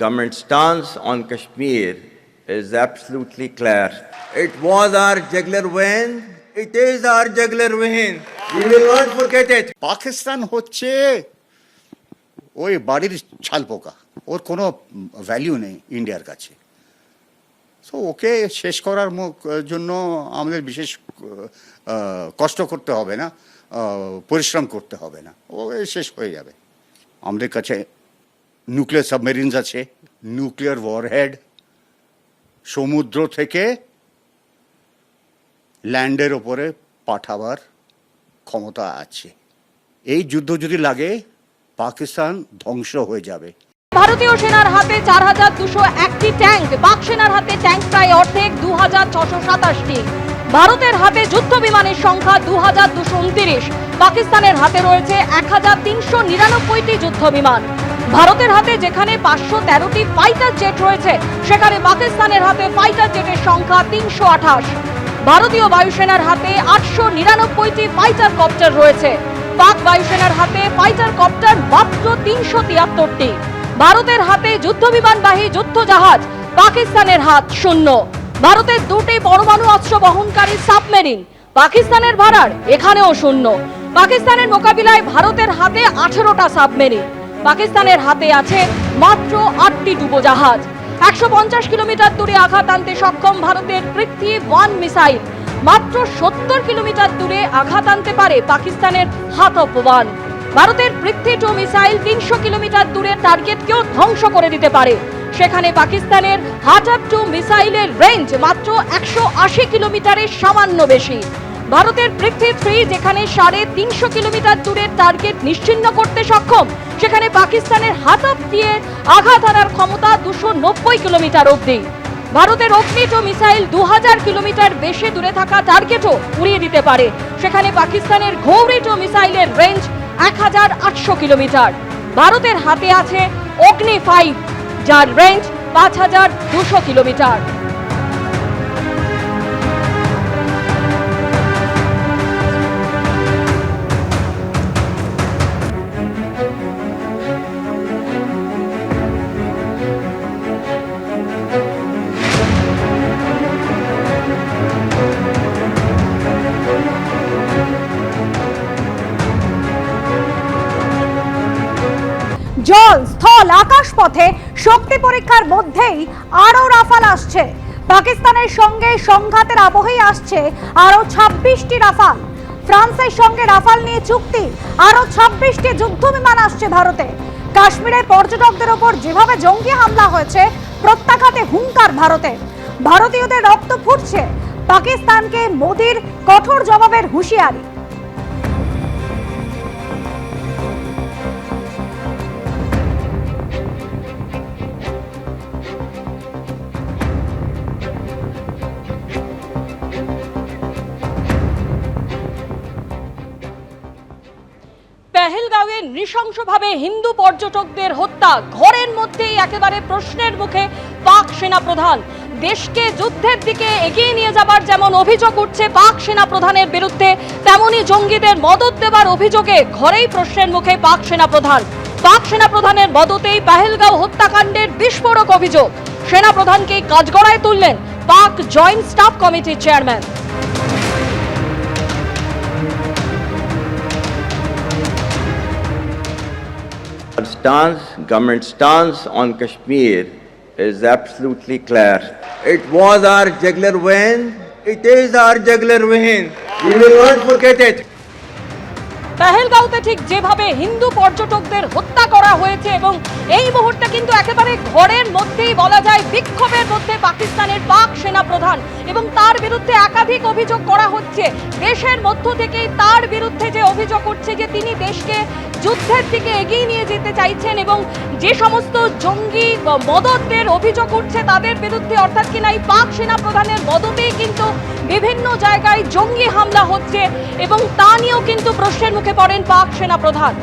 government stance on Kashmir is absolutely clear. It was our jugular vein. It is our jugular vein. We will not forget it. Pakistan হচ্ছে ওই বাড়ির ছালপোকা, ওর কোনো value নেই ইন্ডিয়ার কাছে। So okay শেষ করার জন্য আমাদের বিশেষ কষ্ট করতে হবে না, পরিশ্রম করতে হবে না, ও শেষ হয়ে যাবে। আমাদের কাছে নিউক্লিয়ার সাবমেরিনস আছে, নিউক্লিয়ার ওয়ারহেড, সমুদ্র থেকে ল্যান্ডের ওপরে পাঠাবার ক্ষমতা আছে। এই যুদ্ধ যদি লাগে পাকিস্তান ধ্বংস হয়ে যাবে। ভারতীয় সেনার হাতে 4201টি ট্যাঙ্ক, পাক সেনার হাতে ট্যাঙ্ক প্রায় অর্ধেক 2627টি। ভারতের হাতে যুদ্ধ বিমানের সংখ্যা 2229, পাকিস্তানের হাতে রয়েছে 1399টি যুদ্ধ বিমান। ভারতের হাতে যেখানে 513টি ফাইটার জেট রয়েছে, সেখানে পাকিস্তানের হাতে ফাইটার জেটের সংখ্যা 328। ভারতীয় বায়ুসেনার হাতে 899টি ফাইটার কপ্টার রয়েছে, পাক বায়ুসেনার হাতে ফাইটার কপ্টার মাত্র 373টি। ভারতের হাতে যুদ্ধ বিমানবাহী যুদ্ধ জাহাজ, পাকিস্তানের হাত শূন্য। ভারতের দুটি পরমাণু অস্ত্র বহনকারী সাবমেরিন, পাকিস্তানের ভাড়ার এখানেও শূন্য। পাকিস্তানের মোকাবিলায় ভারতের হাতে 18টা সাবমেরিন, পাকিস্তানের হাতে আছে মাত্র 8টি ডুবোজাহাজ। 150 কিলোমিটার দূরে আঘাত আনতে সক্ষম ভারতের পৃথ্বী-1 মিসাইল, মাত্র 70 কিলোমিটার দূরে আঘাত আনতে পারে পাকিস্তানের হাতফ-1। ভারতের পৃথ্বী-2 মিসাইল 300 কিলোমিটার দূরের টার্গেটকেও ধ্বংস করে দিতে পারে, সেখানে পাকিস্তানের হাতফ-2 মিসাইলের রেঞ্জ মাত্র 180 কিলোমিটারের সামান্য বেশি। ভারতের পৃথ্বী-3 যেখানে 350 কিলোমিটার দূরের টার্গেট নিশ্চিহ্ন করতে সক্ষম, সেখানে পাকিস্তানের হাতফ-3 এর আঘাত আনার ক্ষমতা 290 কিলোমিটার অবধি। ভারতের অগ্নি-2 মিসাইল 2000 কিলোমিটার বেশি দূরে থাকা টার্গেটও উড়িয়ে দিতে পারে, সেখানে পাকিস্তানের ঘৌরি-2 মিসাইলের রেঞ্জ 1800 কিলোমিটার। ভারতের হাতে আছে অগ্নি-5, যার রেঞ্জ 5200 কিলোমিটার। জল, স্থল, আকাশ পথে শক্তি পরীক্ষার মধ্যেই আরো রাফাল আসছে। পাকিস্তানের সঙ্গে সংঘাতের আবহেই আসছে আরো 26টি রাফাল। ফ্রান্সের সঙ্গে রাফাল নিয়ে চুক্তি, আরো 26টি যুদ্ধ বিমান আসছে ভারতে। কাশ্মীরের পর্যটকদের ওপর যেভাবে জঙ্গি হামলা হয়েছে, প্রত্যাঘাতে হুঙ্কার ভারতে। ভারতীয়দের রক্ত ফুটছে, পাকিস্তানকে মোদির কঠোর জবাবের হুঁশিয়ারি। পেহেলগাঁওয়ে নৃশংসভাবে হিন্দু পর্যটকদের হত্যা, ঘরের মধ্যেই একেবারে প্রশ্নের মুখে পাক সেনা প্রধান। দেশকে যুদ্ধের দিকে এগিয়ে নিয়ে যাবার যেমন অভিযোগ উঠছে পাক সেনা প্রধানের বিরুদ্ধে, তেমনি জঙ্গিদের মদত দেবার অভিযোগে ঘরেই প্রশ্নের মুখে পাক সেনা প্রধান। পাক সেনা প্রধানের মদতেই পেহেলগাঁও হত্যাকাণ্ডের বিস্ফোরক অভিযোগ। সেনা প্রধানকেই কাঠগড়ায় তুললেন পাক জয়েন্ট স্টাফ কমিটির chairman. Government stance on Kashmir is absolutely clear. It was our jugular vein. It is our jugular vein. We will not forget it. পেহেলগাঁওতে ঠিক যেভাবে হিন্দু পর্যটকদের হত্যা করা হয়েছে, এবং এই মুহূর্তে কিন্তু একেবারে ঘরের মধ্যেই বলা যায় বিক্ষোভের মধ্যে পাকিস্তানের পাক সেনা প্রধান, এবং তার বিরুদ্ধে একাধিক অভিযোগ করা হচ্ছে। দেশের মধ্য থেকেই তার বিরুদ্ধে যে অভিযোগ উঠছে যে তিনি দেশকে যুদ্ধের দিকে এগিয়ে নিয়ে যেতে চাইছেন, এবং যে সমস্ত জঙ্গি মদতদের অভিযোগ উঠছে তাদের বিরুদ্ধে, অর্থাৎ কিনা এই পাক সেনা প্রধানের মদতেই কিন্তু বিভিন্ন জায়গায় জঙ্গি হামলা হচ্ছে, এবং তা নিয়েও কিন্তু প্রশ্নের মুখে পড়েন পাক সেনা প্রধান।